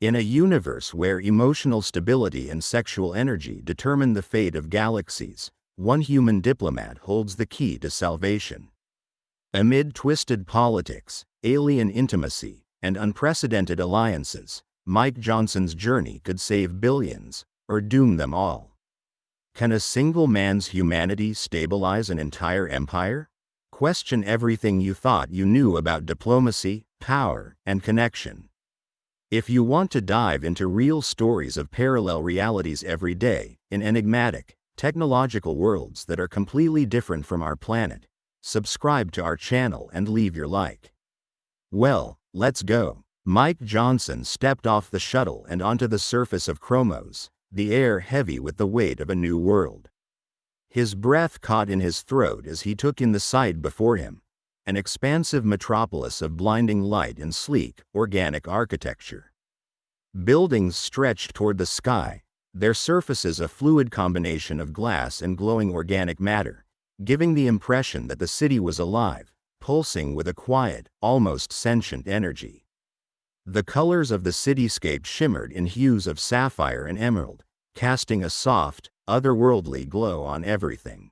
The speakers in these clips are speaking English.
In a universe where emotional stability and sexual energy determine the fate of galaxies, one human diplomat holds the key to salvation. Amid twisted politics, alien intimacy, and unprecedented alliances, Mike Johnson's journey could save billions, or doom them all. Can a single man's humanity stabilize an entire empire? Question everything you thought you knew about diplomacy, power, and connection. If you want to dive into real stories of parallel realities every day, in enigmatic, technological worlds that are completely different from our planet, subscribe to our channel and leave your like. Well, let's go. Mike Johnson stepped off the shuttle and onto the surface of Chromos, the air heavy with the weight of a new world. His breath caught in his throat as he took in the sight before him, an expansive metropolis of blinding light and sleek, organic architecture. Buildings stretched toward the sky, their surfaces a fluid combination of glass and glowing organic matter, giving the impression that the city was alive, pulsing with a quiet, almost sentient energy. The colors of the cityscape shimmered in hues of sapphire and emerald, casting a soft, otherworldly glow on everything.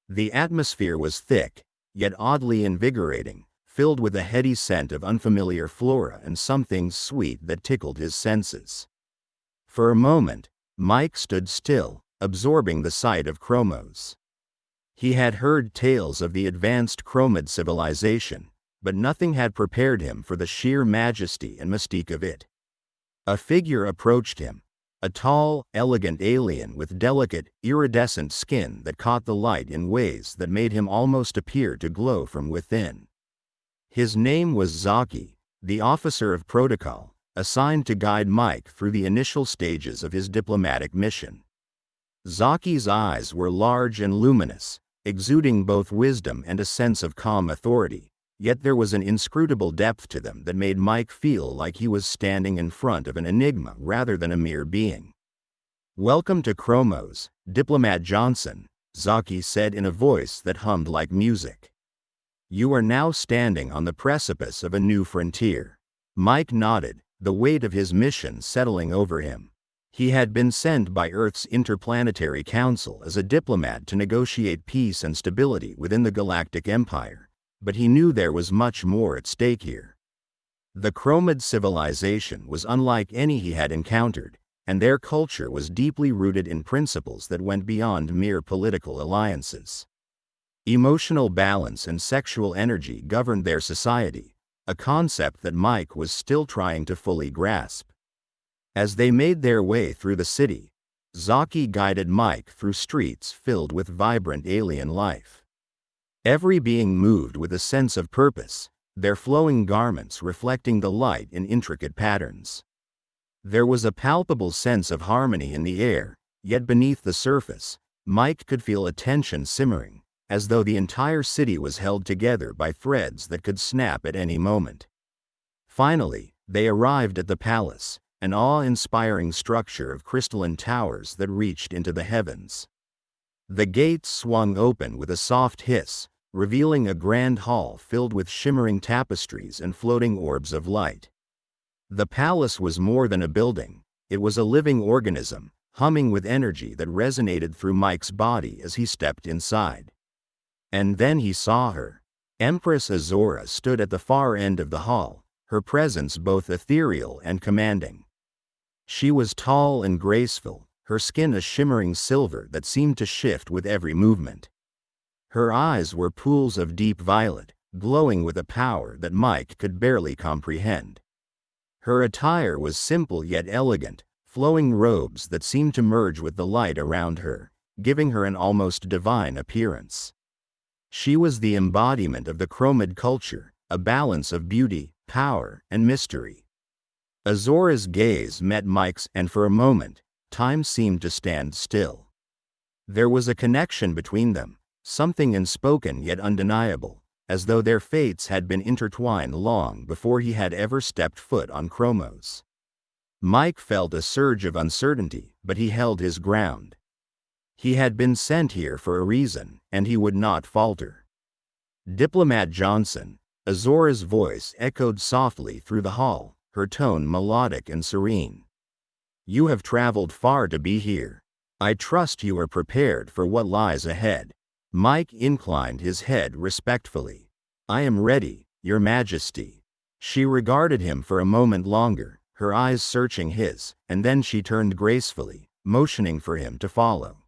The atmosphere was thick, yet oddly invigorating, filled with a heady scent of unfamiliar flora and something sweet that tickled his senses. For a moment, Mike stood still, absorbing the sight of Chromos. He had heard tales of the advanced Chromid civilization, but nothing had prepared him for the sheer majesty and mystique of it. A figure approached him, a tall, elegant alien with delicate, iridescent skin that caught the light in ways that made him almost appear to glow from within. His name was Zaki, the officer of protocol, assigned to guide Mike through the initial stages of his diplomatic mission. Zaki's eyes were large and luminous, exuding both wisdom and a sense of calm authority, yet there was an inscrutable depth to them that made Mike feel like he was standing in front of an enigma rather than a mere being. "Welcome to Chromos, Diplomat Johnson," Zaki said in a voice that hummed like music. "You are now standing on the precipice of a new frontier." Mike nodded, the weight of his mission settling over him. He had been sent by Earth's Interplanetary Council as a diplomat to negotiate peace and stability within the Galactic Empire, but he knew there was much more at stake here. The Chromid civilization was unlike any he had encountered, and their culture was deeply rooted in principles that went beyond mere political alliances. Emotional balance and sexual energy governed their society, a concept that Mike was still trying to fully grasp. As they made their way through the city, Zaki guided Mike through streets filled with vibrant alien life. Every being moved with a sense of purpose, their flowing garments reflecting the light in intricate patterns. There was a palpable sense of harmony in the air, yet beneath the surface, Mike could feel a tension simmering, as though the entire city was held together by threads that could snap at any moment. Finally, they arrived at the palace, an awe-inspiring structure of crystalline towers that reached into the heavens. The gates swung open with a soft hiss, revealing a grand hall filled with shimmering tapestries and floating orbs of light. The palace was more than a building, it was a living organism, humming with energy that resonated through Mike's body as he stepped inside. And then he saw her. Empress Azora stood at the far end of the hall, her presence both ethereal and commanding. She was tall and graceful, her skin a shimmering silver that seemed to shift with every movement. Her eyes were pools of deep violet, glowing with a power that Mike could barely comprehend. Her attire was simple yet elegant, flowing robes that seemed to merge with the light around her, giving her an almost divine appearance. She was the embodiment of the Chromid culture, a balance of beauty, power, and mystery. Azora's gaze met Mike's, and for a moment, time seemed to stand still. There was a connection between them, something unspoken yet undeniable, as though their fates had been intertwined long before he had ever stepped foot on Chromos. Mike felt a surge of uncertainty, but he held his ground. He had been sent here for a reason, and he would not falter. "Diplomat Johnson," Azora's voice echoed softly through the hall, her tone melodic and serene. "You have traveled far to be here. I trust you are prepared for what lies ahead." Mike inclined his head respectfully. "I am ready, Your Majesty." She regarded him for a moment longer, her eyes searching his, and then she turned gracefully, motioning for him to follow.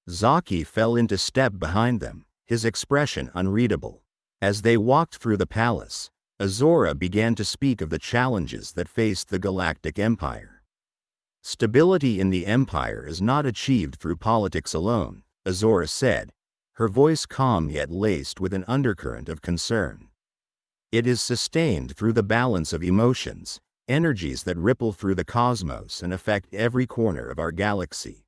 Zaki fell into step behind them, his expression unreadable. As they walked through the palace, Azora began to speak of the challenges that faced the Galactic Empire. "Stability in the Empire is not achieved through politics alone," Azora said, her voice calm yet laced with an undercurrent of concern. "It is sustained through the balance of emotions, energies that ripple through the cosmos and affect every corner of our galaxy."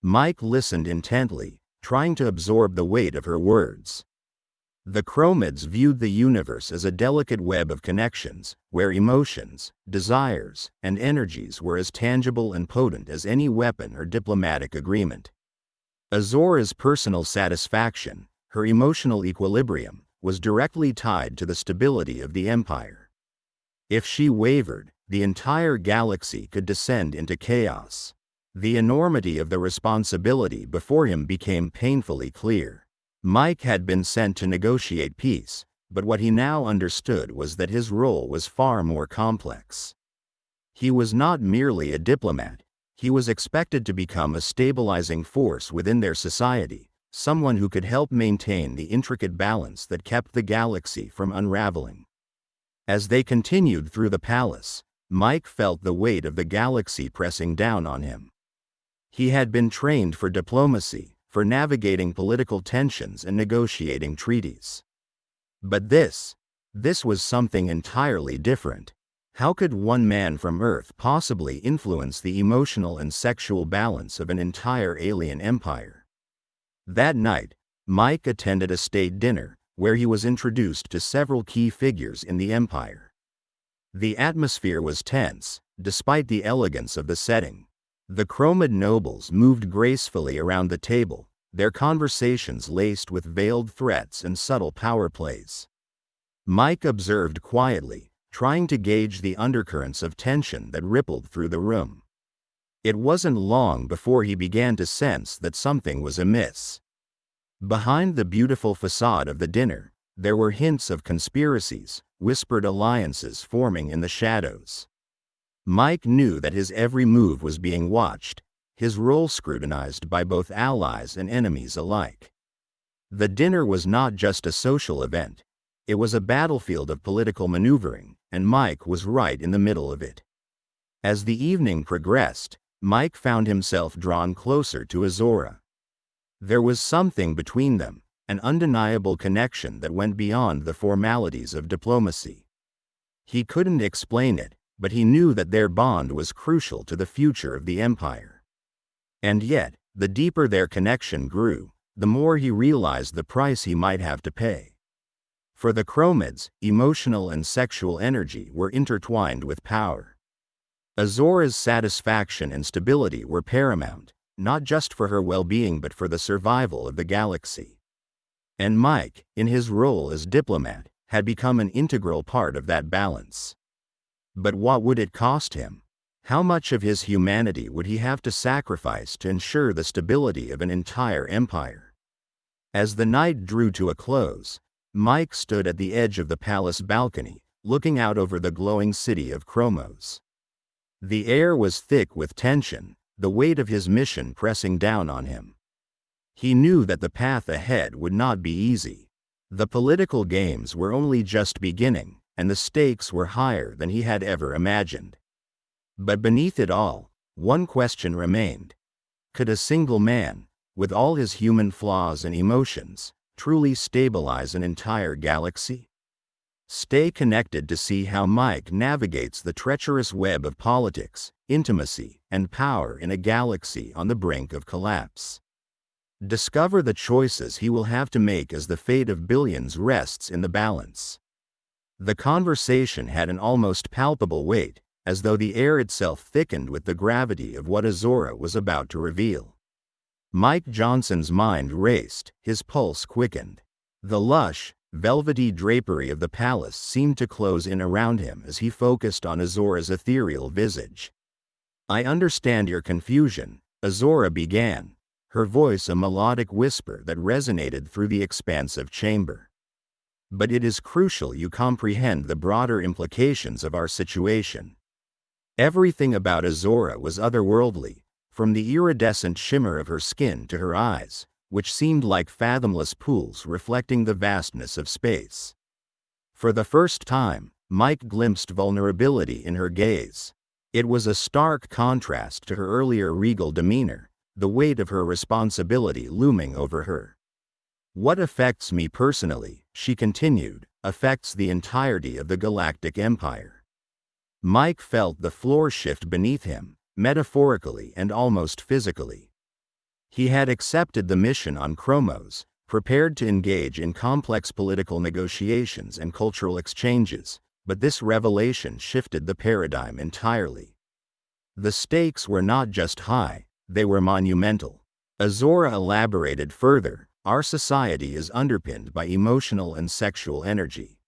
Mike listened intently, trying to absorb the weight of her words. The Chromids viewed the universe as a delicate web of connections, where emotions, desires, and energies were as tangible and potent as any weapon or diplomatic agreement. Azora's personal satisfaction, her emotional equilibrium, was directly tied to the stability of the Empire. If she wavered, the entire galaxy could descend into chaos. The enormity of the responsibility before him became painfully clear. Mike had been sent to negotiate peace, but what he now understood was that his role was far more complex. He was not merely a diplomat, he was expected to become a stabilizing force within their society, someone who could help maintain the intricate balance that kept the galaxy from unraveling. As they continued through the palace, Mike felt the weight of the galaxy pressing down on him. He had been trained for diplomacy, for navigating political tensions and negotiating treaties. But this was something entirely different. How could one man from Earth possibly influence the emotional and sexual balance of an entire alien empire? That night, Mike attended a state dinner, where he was introduced to several key figures in the empire. The atmosphere was tense, despite the elegance of the setting. The Chromid nobles moved gracefully around the table, their conversations laced with veiled threats and subtle power plays. Mike observed quietly, trying to gauge the undercurrents of tension that rippled through the room. It wasn't long before he began to sense that something was amiss. Behind the beautiful facade of the dinner, there were hints of conspiracies, whispered alliances forming in the shadows. Mike knew that his every move was being watched, his role scrutinized by both allies and enemies alike. The dinner was not just a social event, it was a battlefield of political maneuvering, and Mike was right in the middle of it. As the evening progressed, Mike found himself drawn closer to Azora. There was something between them, an undeniable connection that went beyond the formalities of diplomacy. He couldn't explain it, but he knew that their bond was crucial to the future of the Empire. And yet, the deeper their connection grew, the more he realized the price he might have to pay. For the Chromids, emotional and sexual energy were intertwined with power. Azora's satisfaction and stability were paramount, not just for her well-being but for the survival of the galaxy. And Mike, in his role as diplomat, had become an integral part of that balance. But what would it cost him? How much of his humanity would he have to sacrifice to ensure the stability of an entire empire? As the night drew to a close, Mike stood at the edge of the palace balcony, looking out over the glowing city of Chromos. The air was thick with tension, the weight of his mission pressing down on him. He knew that the path ahead would not be easy. The political games were only just beginning, and the stakes were higher than he had ever imagined. But beneath it all, one question remained. Could a single man, with all his human flaws and emotions, truly stabilize an entire galaxy? Stay connected to see how Mike navigates the treacherous web of politics, intimacy, and power in a galaxy on the brink of collapse. Discover the choices he will have to make as the fate of billions rests in the balance. The conversation had an almost palpable weight, as though the air itself thickened with the gravity of what Azora was about to reveal. Mike Johnson's mind raced, his pulse quickened. The lush, velvety drapery of the palace seemed to close in around him as he focused on Azora's ethereal visage. "I understand your confusion," Azora began, her voice a melodic whisper that resonated through the expansive chamber. "But it is crucial you comprehend the broader implications of our situation." Everything about Azora was otherworldly, from the iridescent shimmer of her skin to her eyes, which seemed like fathomless pools reflecting the vastness of space. For the first time, Mike glimpsed vulnerability in her gaze. It was a stark contrast to her earlier regal demeanor, the weight of her responsibility looming over her. "What affects me personally," she continued, "affects the entirety of the Galactic Empire." Mike felt the floor shift beneath him, metaphorically and almost physically. He had accepted the mission on Chromos, prepared to engage in complex political negotiations and cultural exchanges, but this revelation shifted the paradigm entirely. The stakes were not just high, they were monumental. Azora elaborated further, "Our society is underpinned by emotional and sexual energy.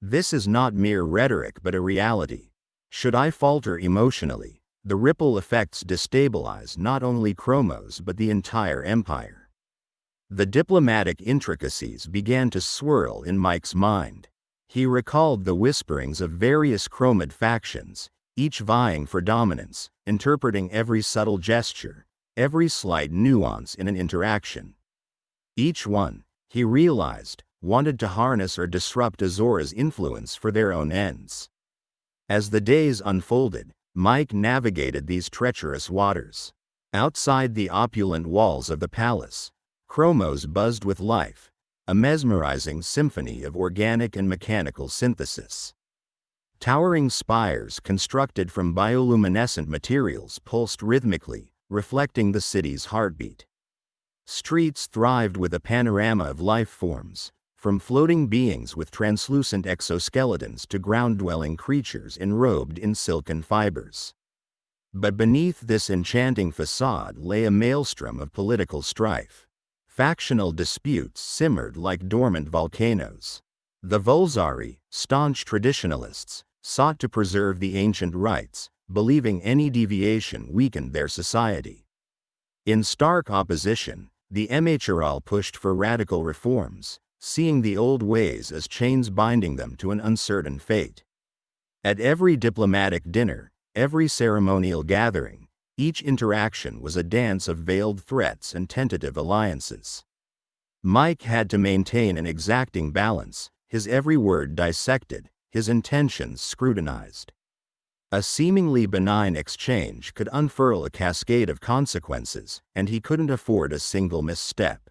This is not mere rhetoric but a reality. Should I falter emotionally, the ripple effects destabilize not only Chromos but the entire empire." The diplomatic intricacies began to swirl in Mike's mind. He recalled the whisperings of various Chromid factions, each vying for dominance, interpreting every subtle gesture, every slight nuance in an interaction. Each one, he realized, wanted to harness or disrupt Azora's influence for their own ends. As the days unfolded, Mike navigated these treacherous waters. Outside the opulent walls of the palace, Chromos buzzed with life, a mesmerizing symphony of organic and mechanical synthesis. Towering spires constructed from bioluminescent materials pulsed rhythmically, reflecting the city's heartbeat. Streets thrived with a panorama of life forms, from floating beings with translucent exoskeletons to ground-dwelling creatures enrobed in silken fibers. But beneath this enchanting facade lay a maelstrom of political strife. Factional disputes simmered like dormant volcanoes. The Volzari, staunch traditionalists, sought to preserve the ancient rites, believing any deviation weakened their society. In stark opposition, the MHRL pushed for radical reforms, seeing the old ways as chains binding them to an uncertain fate. At every diplomatic dinner, every ceremonial gathering, each interaction was a dance of veiled threats and tentative alliances. Mike had to maintain an exacting balance, his every word dissected, his intentions scrutinized. A seemingly benign exchange could unfurl a cascade of consequences, and he couldn't afford a single misstep.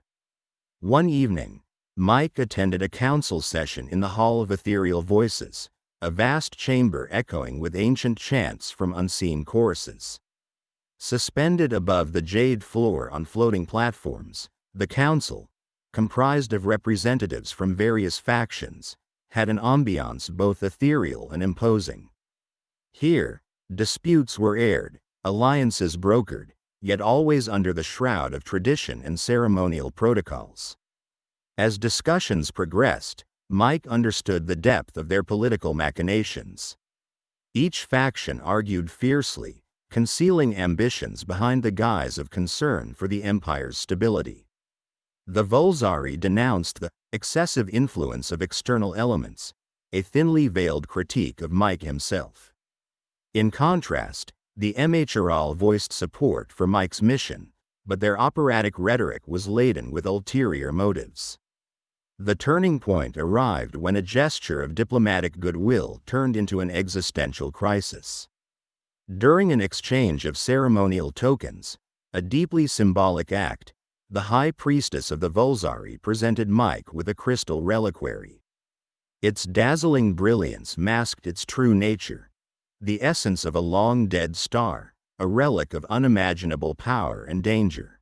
One evening, Mike attended a council session in the Hall of Ethereal Voices, a vast chamber echoing with ancient chants from unseen choruses. Suspended above the jade floor on floating platforms, the council, comprised of representatives from various factions, had an ambiance both ethereal and imposing. Here, disputes were aired, alliances brokered, yet always under the shroud of tradition and ceremonial protocols. As discussions progressed, Mike understood the depth of their political machinations. Each faction argued fiercely, concealing ambitions behind the guise of concern for the empire's stability. The Volzari denounced the excessive influence of external elements, a thinly veiled critique of Mike himself. In contrast, the MHRL voiced support for Mike's mission, but their operatic rhetoric was laden with ulterior motives. The turning point arrived when a gesture of diplomatic goodwill turned into an existential crisis. During an exchange of ceremonial tokens, a deeply symbolic act, the High Priestess of the Volzari presented Mike with a crystal reliquary. Its dazzling brilliance masked its true nature, the essence of a long-dead star, a relic of unimaginable power and danger.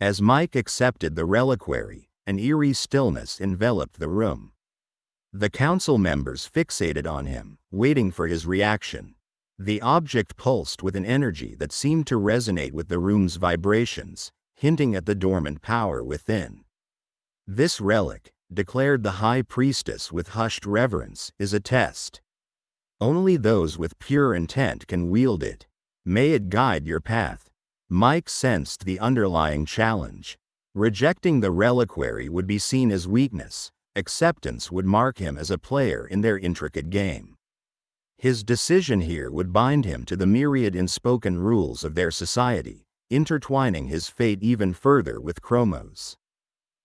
As Mike accepted the reliquary, an eerie stillness enveloped the room. The council members fixated on him, waiting for his reaction. The object pulsed with an energy that seemed to resonate with the room's vibrations, hinting at the dormant power within. This relic, declared the High Priestess with hushed reverence, is a test. Only those with pure intent can wield it. May it guide your path. Mike sensed the underlying challenge. Rejecting the reliquary would be seen as weakness. Acceptance would mark him as a player in their intricate game. His decision here would bind him to the myriad unspoken rules of their society, intertwining his fate even further with Chromos.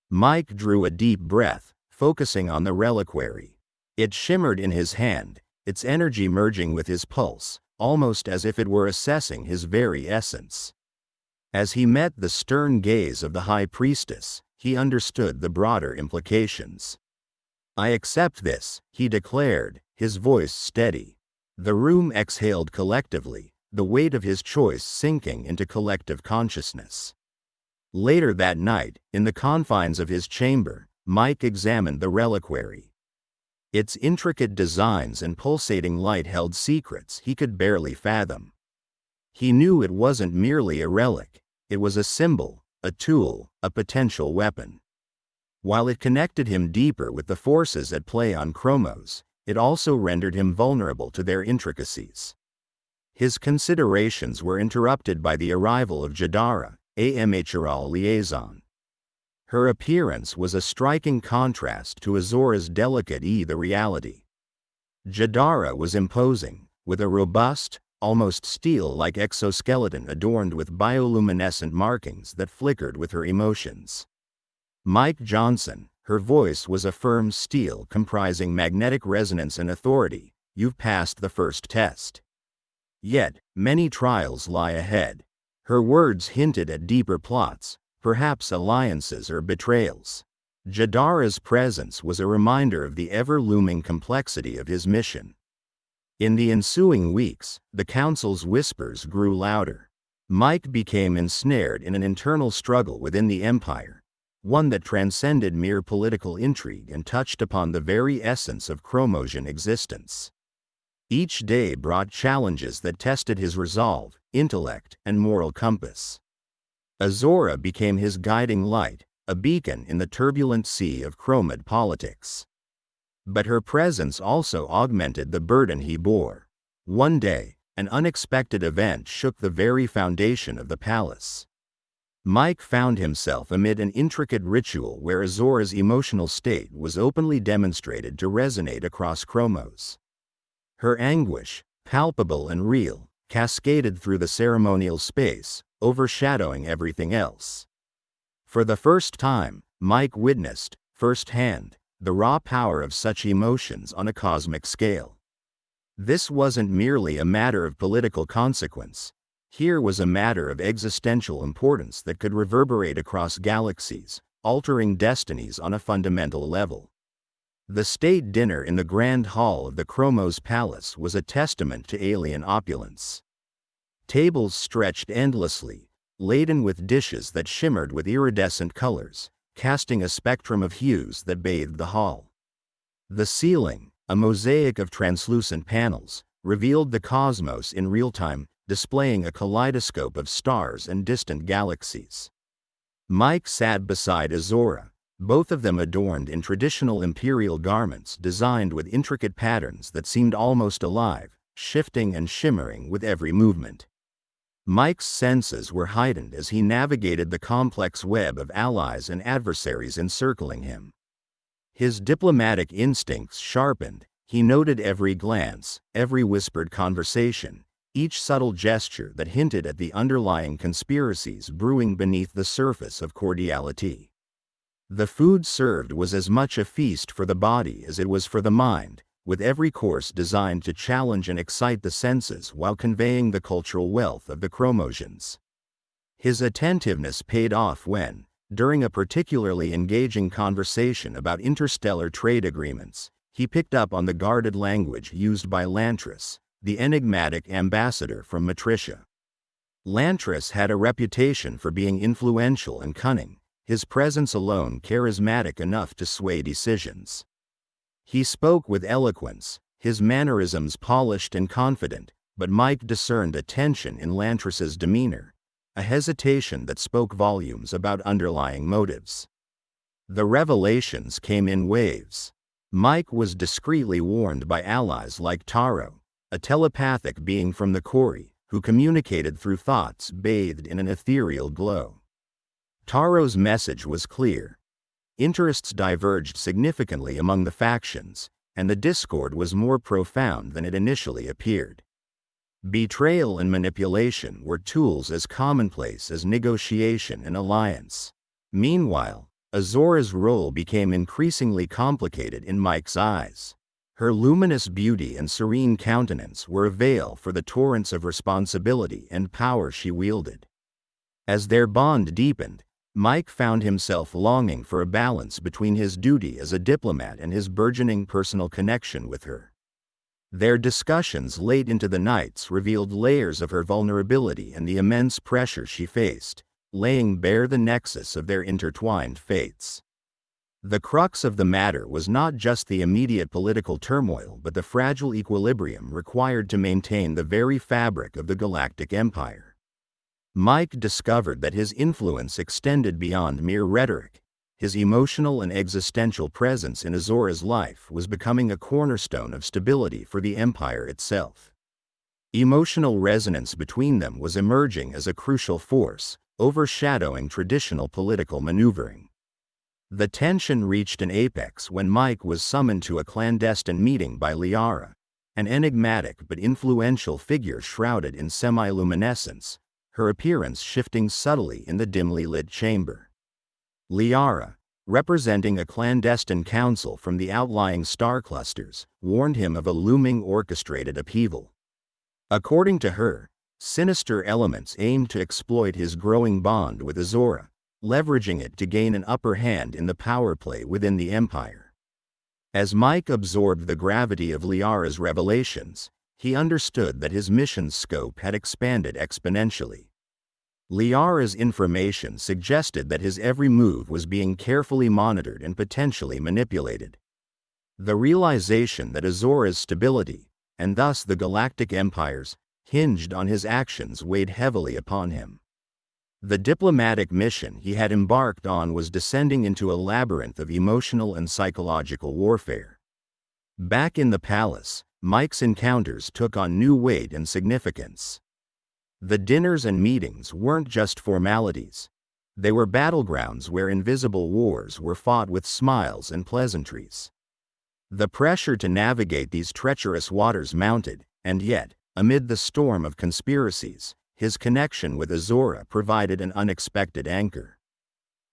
Mike drew a deep breath, focusing on the reliquary. It shimmered in his hand, its energy merging with his pulse, almost as if it were assessing his very essence. As he met the stern gaze of the High Priestess, he understood the broader implications. "I accept this," he declared, his voice steady. The room exhaled collectively, the weight of his choice sinking into collective consciousness. Later that night, in the confines of his chamber, Mike examined the reliquary. Its intricate designs and pulsating light held secrets he could barely fathom. He knew it wasn't merely a relic, it was a symbol, a tool, a potential weapon. While it connected him deeper with the forces at play on Chromos, it also rendered him vulnerable to their intricacies. His considerations were interrupted by the arrival of Jadara, a MHRL liaison. Her appearance was a striking contrast to Azora's delicate the reality. Jadara was imposing, with a robust, almost steel-like exoskeleton adorned with bioluminescent markings that flickered with her emotions. Mike Johnson, her voice was a firm steel comprising magnetic resonance and authority. "You've passed the first test. Yet, many trials lie ahead." Her words hinted at deeper plots, perhaps alliances or betrayals. Jadara's presence was a reminder of the ever-looming complexity of his mission. In the ensuing weeks, the Council's whispers grew louder. Mike became ensnared in an internal struggle within the Empire, one that transcended mere political intrigue and touched upon the very essence of Chromosian existence. Each day brought challenges that tested his resolve, intellect, and moral compass. Azora became his guiding light, a beacon in the turbulent sea of Chromid politics. But her presence also augmented the burden he bore. One day, an unexpected event shook the very foundation of the palace. Mike found himself amid an intricate ritual where Azora's emotional state was openly demonstrated to resonate across Chromos. Her anguish, palpable and real, cascaded through the ceremonial space, overshadowing everything else. For the first time, Mike witnessed, firsthand, the raw power of such emotions on a cosmic scale. This wasn't merely a matter of political consequence. Here was a matter of existential importance that could reverberate across galaxies, altering destinies on a fundamental level. The state dinner in the grand hall of the Chromos Palace was a testament to alien opulence. Tables stretched endlessly, laden with dishes that shimmered with iridescent colors, casting a spectrum of hues that bathed the hall. The ceiling, a mosaic of translucent panels, revealed the cosmos in real time, displaying a kaleidoscope of stars and distant galaxies. Mike sat beside Azora, both of them adorned in traditional imperial garments designed with intricate patterns that seemed almost alive, shifting and shimmering with every movement. Mike's senses were heightened as he navigated the complex web of allies and adversaries encircling him. His diplomatic instincts sharpened. He noted every glance, every whispered conversation, each subtle gesture that hinted at the underlying conspiracies brewing beneath the surface of cordiality. The food served was as much a feast for the body as it was for the mind, with every course designed to challenge and excite the senses while conveying the cultural wealth of the Chromosians. His attentiveness paid off when, during a particularly engaging conversation about interstellar trade agreements, he picked up on the guarded language used by Lantris, the enigmatic ambassador from Matricia. Lantris had a reputation for being influential and cunning, his presence alone charismatic enough to sway decisions. He spoke with eloquence, his mannerisms polished and confident, but Mike discerned a tension in Lantris's demeanor, a hesitation that spoke volumes about underlying motives. The revelations came in waves. Mike was discreetly warned by allies like Taro, a telepathic being from the Kori, who communicated through thoughts bathed in an ethereal glow. Taro's message was clear. Interests diverged significantly among the factions, and the discord was more profound than it initially appeared. Betrayal and manipulation were tools as commonplace as negotiation and alliance. Meanwhile, Azora's role became increasingly complicated in Mike's eyes. Her luminous beauty and serene countenance were a veil for the torrents of responsibility and power she wielded. As their bond deepened, Mike found himself longing for a balance between his duty as a diplomat and his burgeoning personal connection with her. Their discussions late into the nights revealed layers of her vulnerability and the immense pressure she faced, laying bare the nexus of their intertwined fates. The crux of the matter was not just the immediate political turmoil but the fragile equilibrium required to maintain the very fabric of the Galactic Empire. Mike discovered that his influence extended beyond mere rhetoric. His emotional and existential presence in Azora's life was becoming a cornerstone of stability for the Empire itself. Emotional resonance between them was emerging as a crucial force, overshadowing traditional political maneuvering. The tension reached an apex when Mike was summoned to a clandestine meeting by Liara, an enigmatic but influential figure shrouded in semiluminescence, her appearance shifting subtly in the dimly lit chamber. Liara, representing a clandestine council from the outlying star clusters, warned him of a looming orchestrated upheaval. According to her, sinister elements aimed to exploit his growing bond with Azora, leveraging it to gain an upper hand in the power play within the Empire. As Mike absorbed the gravity of Liara's revelations, he understood that his mission's scope had expanded exponentially. Liara's information suggested that his every move was being carefully monitored and potentially manipulated. The realization that Azora's stability, and thus the Galactic Empire's, hinged on his actions weighed heavily upon him. The diplomatic mission he had embarked on was descending into a labyrinth of emotional and psychological warfare. Back in the palace, Mike's encounters took on new weight and significance. The dinners and meetings weren't just formalities. They were battlegrounds where invisible wars were fought with smiles and pleasantries. The pressure to navigate these treacherous waters mounted, and yet, amid the storm of conspiracies, his connection with Azora provided an unexpected anchor.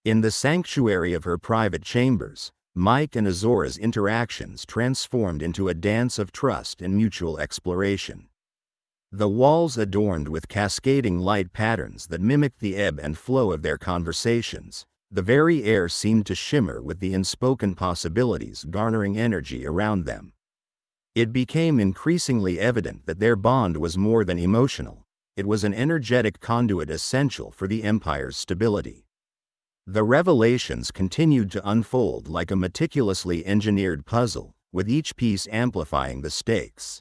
In the sanctuary of her private chambers, Mike and Azora's interactions transformed into a dance of trust and mutual exploration. The walls adorned with cascading light patterns that mimicked the ebb and flow of their conversations, the very air seemed to shimmer with the unspoken possibilities garnering energy around them. It became increasingly evident that their bond was more than emotional. It was an energetic conduit essential for the Empire's stability. The revelations continued to unfold like a meticulously engineered puzzle, with each piece amplifying the stakes.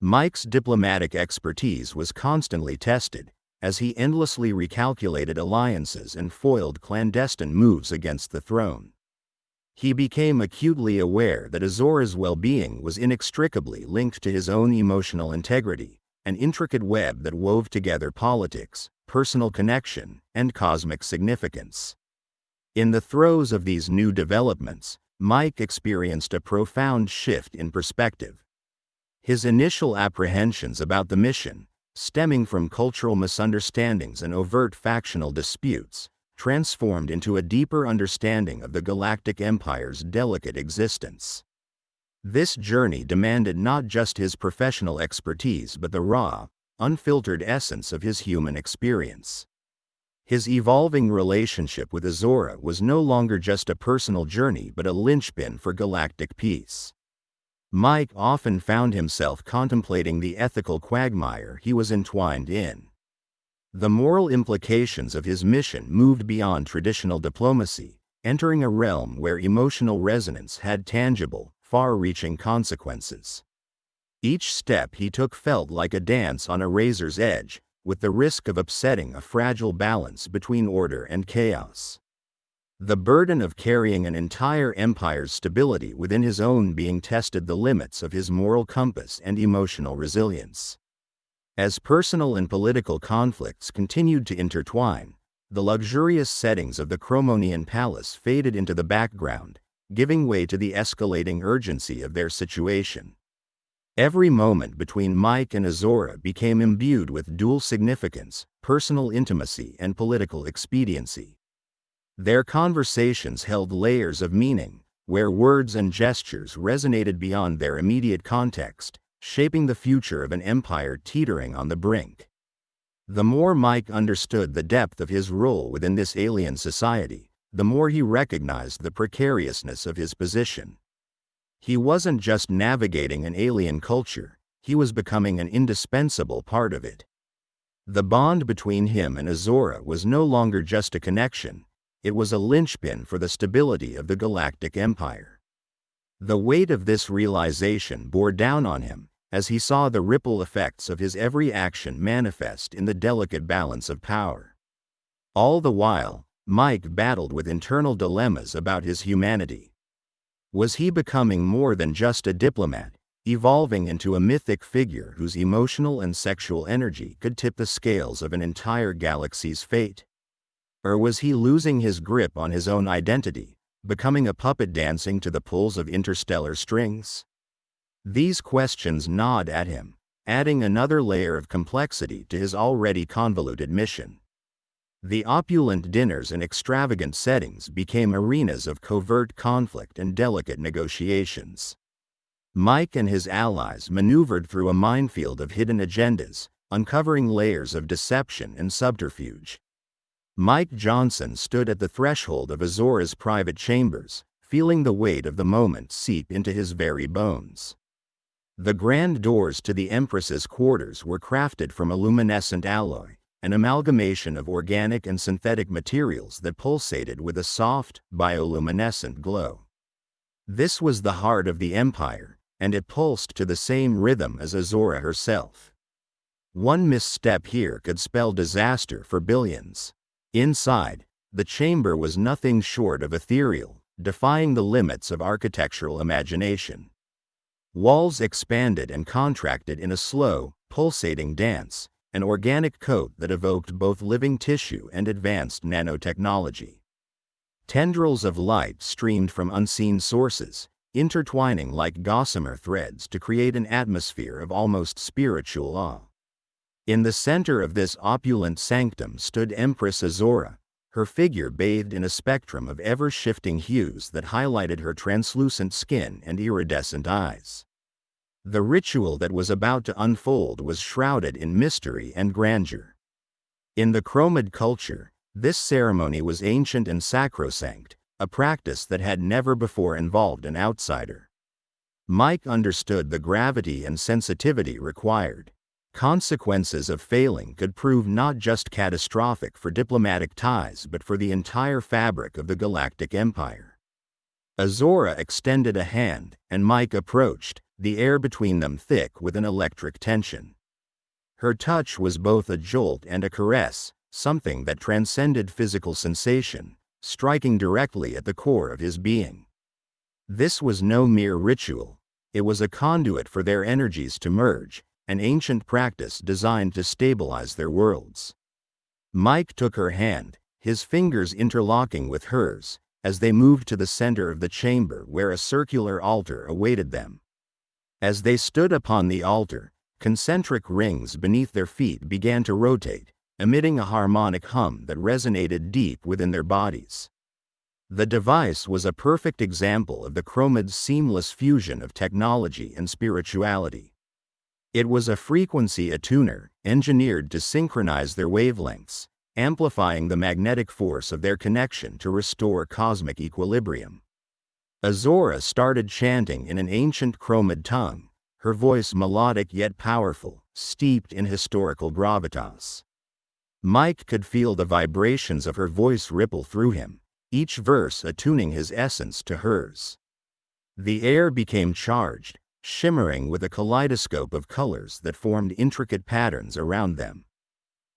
Mike's diplomatic expertise was constantly tested, as he endlessly recalculated alliances and foiled clandestine moves against the throne. He became acutely aware that Azora's well-being was inextricably linked to his own emotional integrity, an intricate web that wove together politics, personal connection, and cosmic significance. In the throes of these new developments, Mike experienced a profound shift in perspective. His initial apprehensions about the mission, stemming from cultural misunderstandings and overt factional disputes, transformed into a deeper understanding of the Galactic Empire's delicate existence. This journey demanded not just his professional expertise but the raw, unfiltered essence of his human experience. His evolving relationship with Azora was no longer just a personal journey but a linchpin for galactic peace. Mike often found himself contemplating the ethical quagmire he was entwined in. The moral implications of his mission moved beyond traditional diplomacy, entering a realm where emotional resonance had tangible, far-reaching consequences. Each step he took felt like a dance on a razor's edge, with the risk of upsetting a fragile balance between order and chaos. The burden of carrying an entire empire's stability within his own being tested the limits of his moral compass and emotional resilience. As personal and political conflicts continued to intertwine, the luxurious settings of the Chromonian palace faded into the background, giving way to the escalating urgency of their situation. Every moment between Mike and Azora became imbued with dual significance, personal intimacy and political expediency. Their conversations held layers of meaning, where words and gestures resonated beyond their immediate context, shaping the future of an empire teetering on the brink. The more Mike understood the depth of his role within this alien society, the more he recognized the precariousness of his position. He wasn't just navigating an alien culture, he was becoming an indispensable part of it. The bond between him and Azora was no longer just a connection, it was a linchpin for the stability of the Galactic Empire. The weight of this realization bore down on him, as he saw the ripple effects of his every action manifest in the delicate balance of power. All the while, Mike battled with internal dilemmas about his humanity. Was he becoming more than just a diplomat, evolving into a mythic figure whose emotional and sexual energy could tip the scales of an entire galaxy's fate? Or was he losing his grip on his own identity, becoming a puppet dancing to the pulls of interstellar strings? These questions gnawed at him, adding another layer of complexity to his already convoluted mission. The opulent dinners and extravagant settings became arenas of covert conflict and delicate negotiations. Mike and his allies maneuvered through a minefield of hidden agendas, uncovering layers of deception and subterfuge. Mike Johnson stood at the threshold of Azora's private chambers, feeling the weight of the moment seep into his very bones. The grand doors to the Empress's quarters were crafted from a luminescent alloy, an amalgamation of organic and synthetic materials that pulsated with a soft, bioluminescent glow. This was the heart of the Empire, and it pulsed to the same rhythm as Azora herself. One misstep here could spell disaster for billions. Inside, the chamber was nothing short of ethereal, defying the limits of architectural imagination. Walls expanded and contracted in a slow, pulsating dance, an organic coat that evoked both living tissue and advanced nanotechnology. Tendrils of light streamed from unseen sources, intertwining like gossamer threads to create an atmosphere of almost spiritual awe. In the center of this opulent sanctum stood Empress Azora, her figure bathed in a spectrum of ever-shifting hues that highlighted her translucent skin and iridescent eyes. The ritual that was about to unfold was shrouded in mystery and grandeur. In the Chromid culture, this ceremony was ancient and sacrosanct, a practice that had never before involved an outsider. Mike understood the gravity and sensitivity required. Consequences of failing could prove not just catastrophic for diplomatic ties but for the entire fabric of the Galactic Empire. Azora extended a hand, and Mike approached, the air between them thick with an electric tension. Her touch was both a jolt and a caress, something that transcended physical sensation, striking directly at the core of his being. This was no mere ritual, it was a conduit for their energies to merge, an ancient practice designed to stabilize their worlds. Mike took her hand, his fingers interlocking with hers, as they moved to the center of the chamber where a circular altar awaited them. As they stood upon the altar, concentric rings beneath their feet began to rotate, emitting a harmonic hum that resonated deep within their bodies. The device was a perfect example of the Chromid's seamless fusion of technology and spirituality. It was a frequency attuner, engineered to synchronize their wavelengths, amplifying the magnetic force of their connection to restore cosmic equilibrium. Azora started chanting in an ancient Chromid tongue, her voice melodic yet powerful, steeped in historical gravitas. Mike could feel the vibrations of her voice ripple through him, each verse attuning his essence to hers. The air became charged, shimmering with a kaleidoscope of colors that formed intricate patterns around them.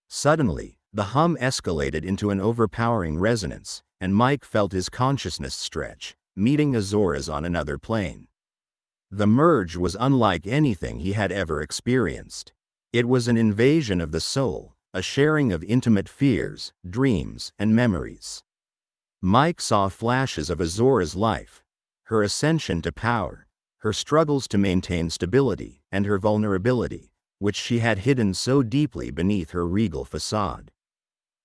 Suddenly, the hum escalated into an overpowering resonance, and Mike felt his consciousness stretch, meeting Azora's on another plane. The merge was unlike anything he had ever experienced. It was an invasion of the soul, a sharing of intimate fears, dreams, and memories. Mike saw flashes of Azora's life, her ascension to power, her struggles to maintain stability, and her vulnerability, which she had hidden so deeply beneath her regal facade.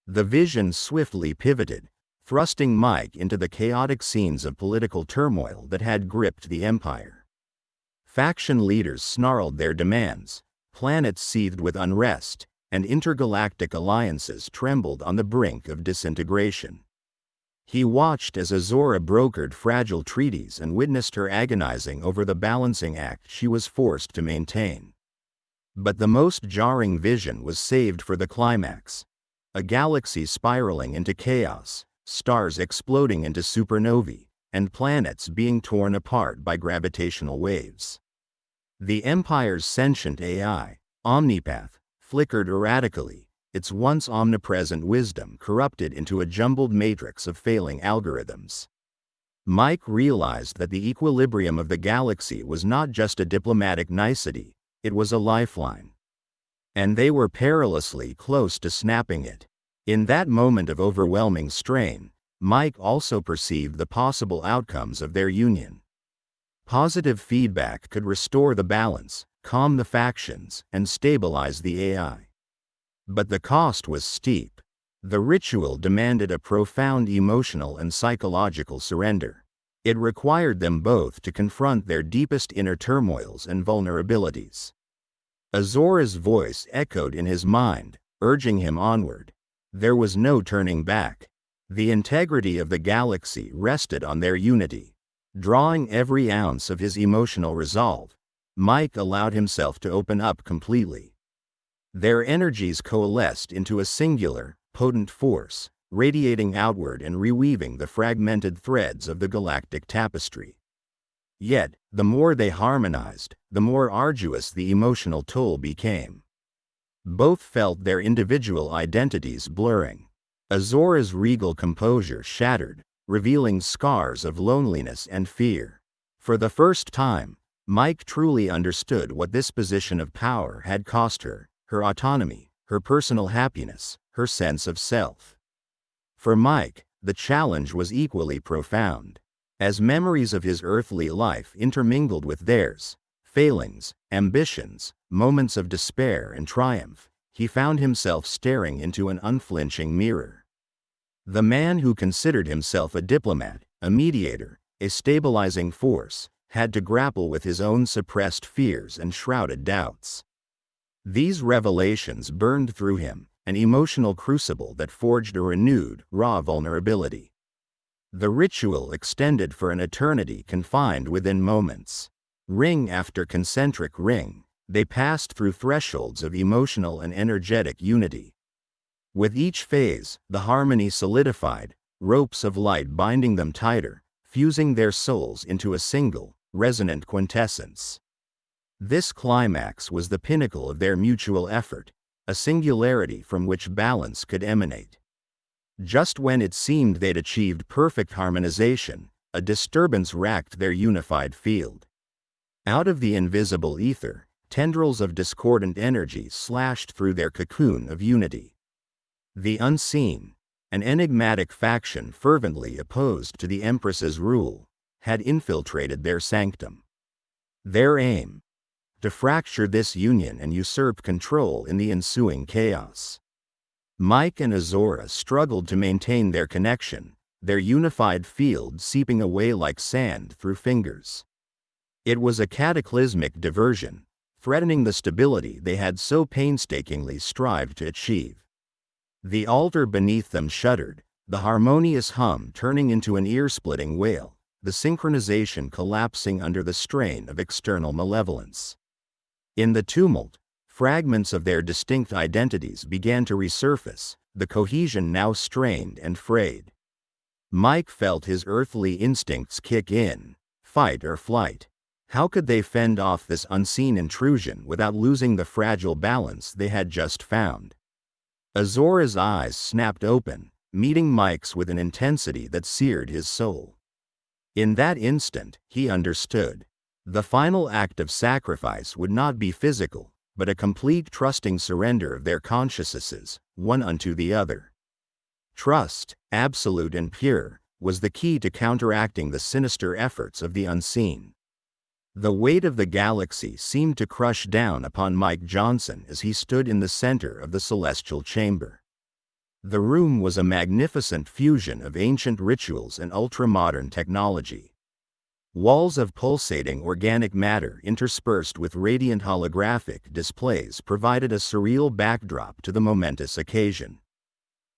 The vision swiftly pivoted, thrusting Mike into the chaotic scenes of political turmoil that had gripped the Empire. Faction leaders snarled their demands, planets seethed with unrest, and intergalactic alliances trembled on the brink of disintegration. He watched as Azora brokered fragile treaties and witnessed her agonizing over the balancing act she was forced to maintain. But the most jarring vision was saved for the climax. A galaxy spiraling into chaos, stars exploding into supernovae, and planets being torn apart by gravitational waves. The Empire's sentient AI, Omnipath, flickered erratically, its once omnipresent wisdom corrupted into a jumbled matrix of failing algorithms. Mike realized that the equilibrium of the galaxy was not just a diplomatic nicety, it was a lifeline. And they were perilously close to snapping it. In that moment of overwhelming strain, Mike also perceived the possible outcomes of their union. Positive feedback could restore the balance, calm the factions, and stabilize the AI. But the cost was steep. The ritual demanded a profound emotional and psychological surrender. It required them both to confront their deepest inner turmoils and vulnerabilities. Azora's voice echoed in his mind, urging him onward. There was no turning back. The integrity of the galaxy rested on their unity. Drawing every ounce of his emotional resolve, Mike allowed himself to open up completely. Their energies coalesced into a singular, potent force, radiating outward and reweaving the fragmented threads of the galactic tapestry. Yet, the more they harmonized, the more arduous the emotional toll became. Both felt their individual identities blurring. Azora's regal composure shattered, revealing scars of loneliness and fear. For the first time, Mike truly understood what this position of power had cost her: her autonomy, her personal happiness, her sense of self. For Mike, the challenge was equally profound. As memories of his earthly life intermingled with theirs, failings, ambitions, moments of despair and triumph, he found himself staring into an unflinching mirror. The man who considered himself a diplomat, a mediator, a stabilizing force, had to grapple with his own suppressed fears and shrouded doubts. These revelations burned through him, an emotional crucible that forged a renewed, raw vulnerability. The ritual extended for an eternity confined within moments. Ring after concentric ring, they passed through thresholds of emotional and energetic unity. With each phase, the harmony solidified, ropes of light binding them tighter, fusing their souls into a single, resonant quintessence. This climax was the pinnacle of their mutual effort, a singularity from which balance could emanate. Just when it seemed they'd achieved perfect harmonization, a disturbance racked their unified field. Out of the invisible ether, tendrils of discordant energy slashed through their cocoon of unity. The unseen, an enigmatic faction fervently opposed to the Empress's rule, had infiltrated their sanctum. Their aim: to fracture this union and usurp control in the ensuing chaos. Mike and Azora struggled to maintain their connection, their unified field seeping away like sand through fingers. It was a cataclysmic diversion, threatening the stability they had so painstakingly strived to achieve. The altar beneath them shuddered, the harmonious hum turning into an ear-splitting wail, the synchronization collapsing under the strain of external malevolence. In the tumult, fragments of their distinct identities began to resurface, the cohesion now strained and frayed. Mike felt his earthly instincts kick in: fight or flight. How could they fend off this unseen intrusion without losing the fragile balance they had just found? Azora's eyes snapped open, meeting Mike's with an intensity that seared his soul. In that instant, he understood. The final act of sacrifice would not be physical, but a complete trusting surrender of their consciousnesses, one unto the other. Trust, absolute and pure, was the key to counteracting the sinister efforts of the unseen. The weight of the galaxy seemed to crush down upon Mike Johnson as he stood in the center of the celestial chamber. The room was a magnificent fusion of ancient rituals and ultra-modern technology. Walls of pulsating organic matter interspersed with radiant holographic displays provided a surreal backdrop to the momentous occasion.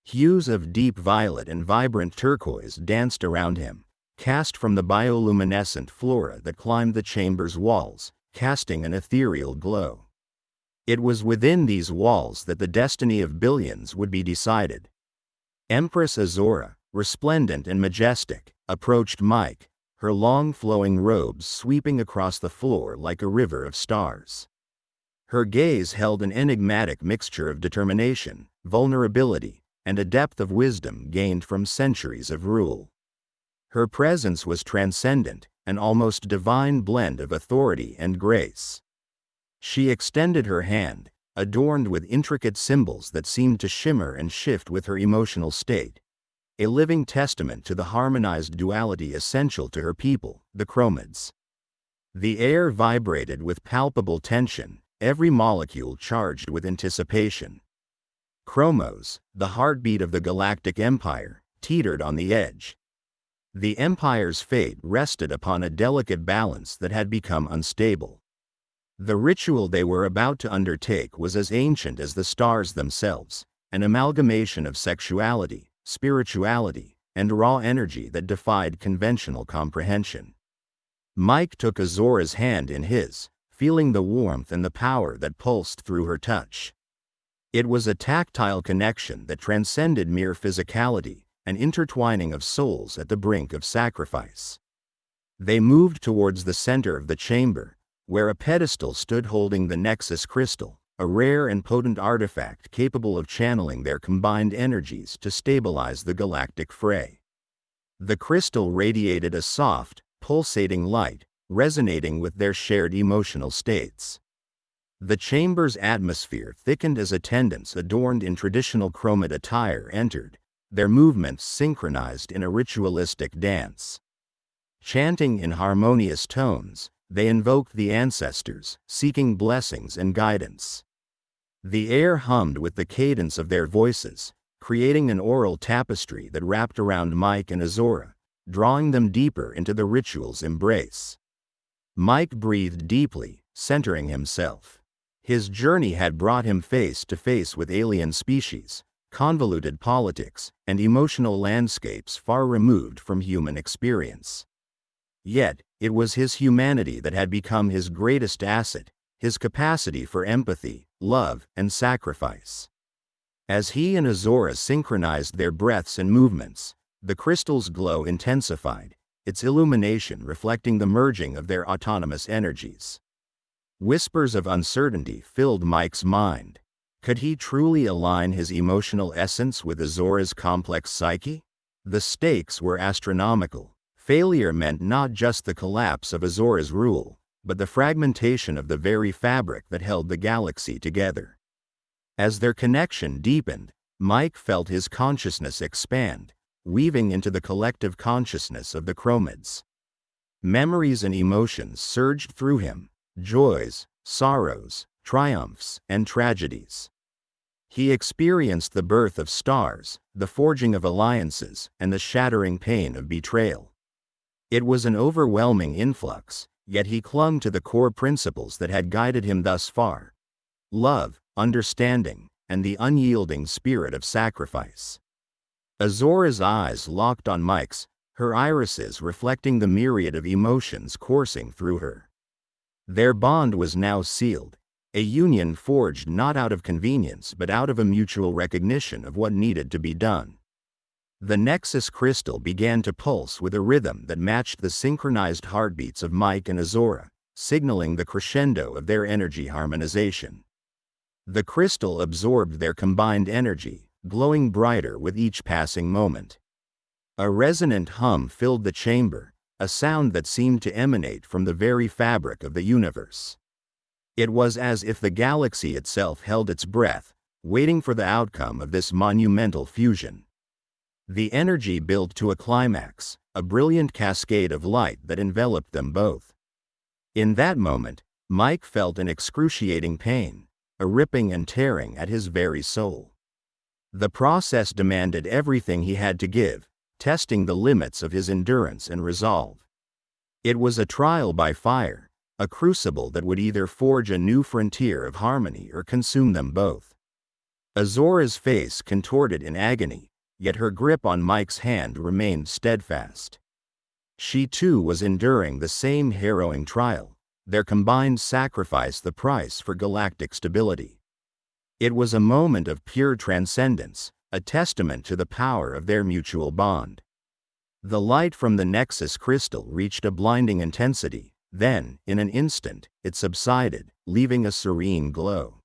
Hues of deep violet and vibrant turquoise danced around him, cast from the bioluminescent flora that climbed the chamber's walls, casting an ethereal glow. It was within these walls that the destiny of billions would be decided. Empress Azora, resplendent and majestic, approached Mike, her long flowing robes sweeping across the floor like a river of stars. Her gaze held an enigmatic mixture of determination, vulnerability, and a depth of wisdom gained from centuries of rule. Her presence was transcendent, an almost divine blend of authority and grace. She extended her hand, adorned with intricate symbols that seemed to shimmer and shift with her emotional state, a living testament to the harmonized duality essential to her people, the Chromids. The air vibrated with palpable tension, every molecule charged with anticipation. Chromos, the heartbeat of the Galactic Empire, teetered on the edge. The Empire's fate rested upon a delicate balance that had become unstable. The ritual they were about to undertake was as ancient as the stars themselves, an amalgamation of sexuality, spirituality, and raw energy that defied conventional comprehension. Mike took Azora's hand in his, feeling the warmth and the power that pulsed through her touch. It was a tactile connection that transcended mere physicality, an intertwining of souls at the brink of sacrifice. They moved towards the center of the chamber, where a pedestal stood holding the Nexus crystal, a rare and potent artifact capable of channeling their combined energies to stabilize the galactic fray. The crystal radiated a soft, pulsating light, resonating with their shared emotional states. The chamber's atmosphere thickened as attendants adorned in traditional Chromid attire entered, their movements synchronized in a ritualistic dance. Chanting in harmonious tones, they invoked the ancestors, seeking blessings and guidance. The air hummed with the cadence of their voices, creating an oral tapestry that wrapped around Mike and Azora, drawing them deeper into the ritual's embrace. Mike breathed deeply, centering himself. His journey had brought him face to face with alien species, convoluted politics, and emotional landscapes far removed from human experience. Yet, it was his humanity that had become his greatest asset, his capacity for empathy, love, and sacrifice. As he and Azora synchronized their breaths and movements, the crystal's glow intensified, its illumination reflecting the merging of their autonomous energies. Whispers of uncertainty filled Mike's mind. Could he truly align his emotional essence with Azora's complex psyche? The stakes were astronomical. Failure meant not just the collapse of Azora's rule, but the fragmentation of the very fabric that held the galaxy together. As their connection deepened, Mike felt his consciousness expand, weaving into the collective consciousness of the Chromids. Memories and emotions surged through him, joys, sorrows, triumphs, and tragedies. He experienced the birth of stars, the forging of alliances, and the shattering pain of betrayal. It was an overwhelming influx, yet he clung to the core principles that had guided him thus far: love, understanding, and the unyielding spirit of sacrifice. Azora's eyes locked on Mike's, her irises reflecting the myriad of emotions coursing through her. Their bond was now sealed, a union forged not out of convenience but out of a mutual recognition of what needed to be done. The Nexus crystal began to pulse with a rhythm that matched the synchronized heartbeats of Mike and Azora, signaling the crescendo of their energy harmonization. The crystal absorbed their combined energy, glowing brighter with each passing moment. A resonant hum filled the chamber, a sound that seemed to emanate from the very fabric of the universe. It was as if the galaxy itself held its breath, waiting for the outcome of this monumental fusion. The energy built to a climax, a brilliant cascade of light that enveloped them both. In that moment, Mike felt an excruciating pain, a ripping and tearing at his very soul. The process demanded everything he had to give, testing the limits of his endurance and resolve. It was a trial by fire, a crucible that would either forge a new frontier of harmony or consume them both. Azora's face contorted in agony, yet her grip on Mike's hand remained steadfast. She too was enduring the same harrowing trial, their combined sacrifice the price for galactic stability. It was a moment of pure transcendence, a testament to the power of their mutual bond. The light from the Nexus crystal reached a blinding intensity, then, in an instant, it subsided, leaving a serene glow.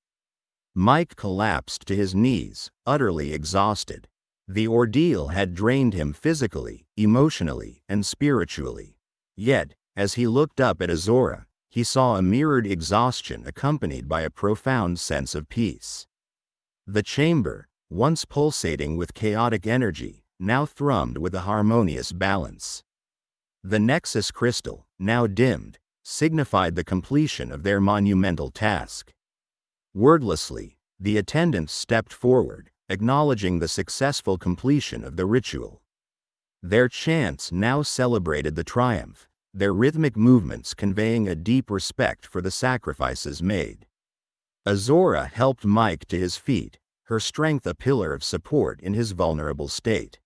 Mike collapsed to his knees, utterly exhausted. The ordeal had drained him physically, emotionally, and spiritually. Yet, as he looked up at Azora, he saw a mirrored exhaustion accompanied by a profound sense of peace. The chamber, once pulsating with chaotic energy, now thrummed with a harmonious balance. The Nexus crystal, now dimmed, signified the completion of their monumental task. Wordlessly, the attendants stepped forward, acknowledging the successful completion of the ritual. Their chants now celebrated the triumph, their rhythmic movements conveying a deep respect for the sacrifices made. Azora helped Mike to his feet, her strength a pillar of support in his vulnerable state.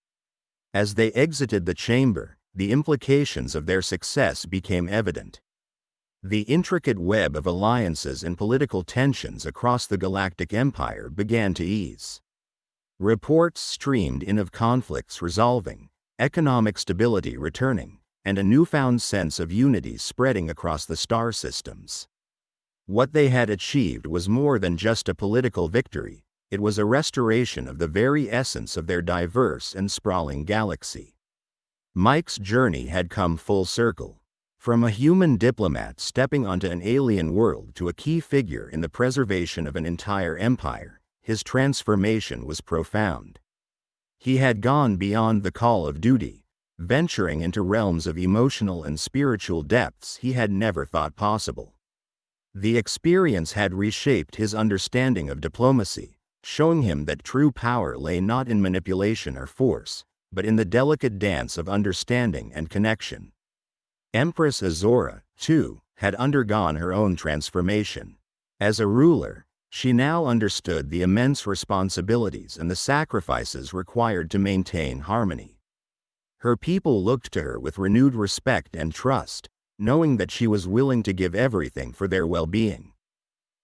As they exited the chamber, the implications of their success became evident. The intricate web of alliances and political tensions across the Galactic Empire began to ease. Reports streamed in of conflicts resolving, economic stability returning, and a newfound sense of unity spreading across the star systems. What they had achieved was more than just a political victory, it was a restoration of the very essence of their diverse and sprawling galaxy. Mike's journey had come full circle. From a human diplomat stepping onto an alien world to a key figure in the preservation of an entire empire, his transformation was profound. He had gone beyond the call of duty, venturing into realms of emotional and spiritual depths he had never thought possible. The experience had reshaped his understanding of diplomacy, showing him that true power lay not in manipulation or force, but in the delicate dance of understanding and connection. Empress Azora, too, had undergone her own transformation. As a ruler, she now understood the immense responsibilities and the sacrifices required to maintain harmony. Her people looked to her with renewed respect and trust, knowing that she was willing to give everything for their well-being.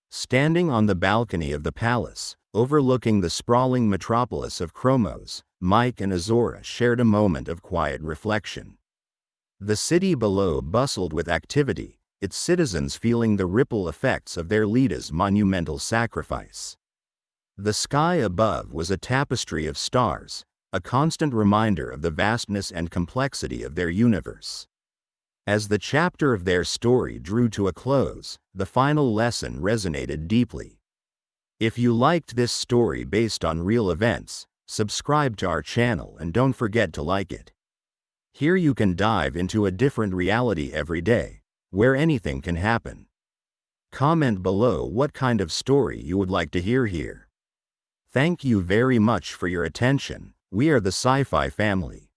Standing on the balcony of the palace, overlooking the sprawling metropolis of Chromos, Mike and Azora shared a moment of quiet reflection. The city below bustled with activity, its citizens feeling the ripple effects of their leader's monumental sacrifice. The sky above was a tapestry of stars, a constant reminder of the vastness and complexity of their universe. As the chapter of their story drew to a close, the final lesson resonated deeply. If you liked this story based on real events, subscribe to our channel and don't forget to like it. Here you can dive into a different reality every day, where anything can happen. Comment below what kind of story you would like to hear here. Thank you very much for your attention. We are the Sci-Fi family.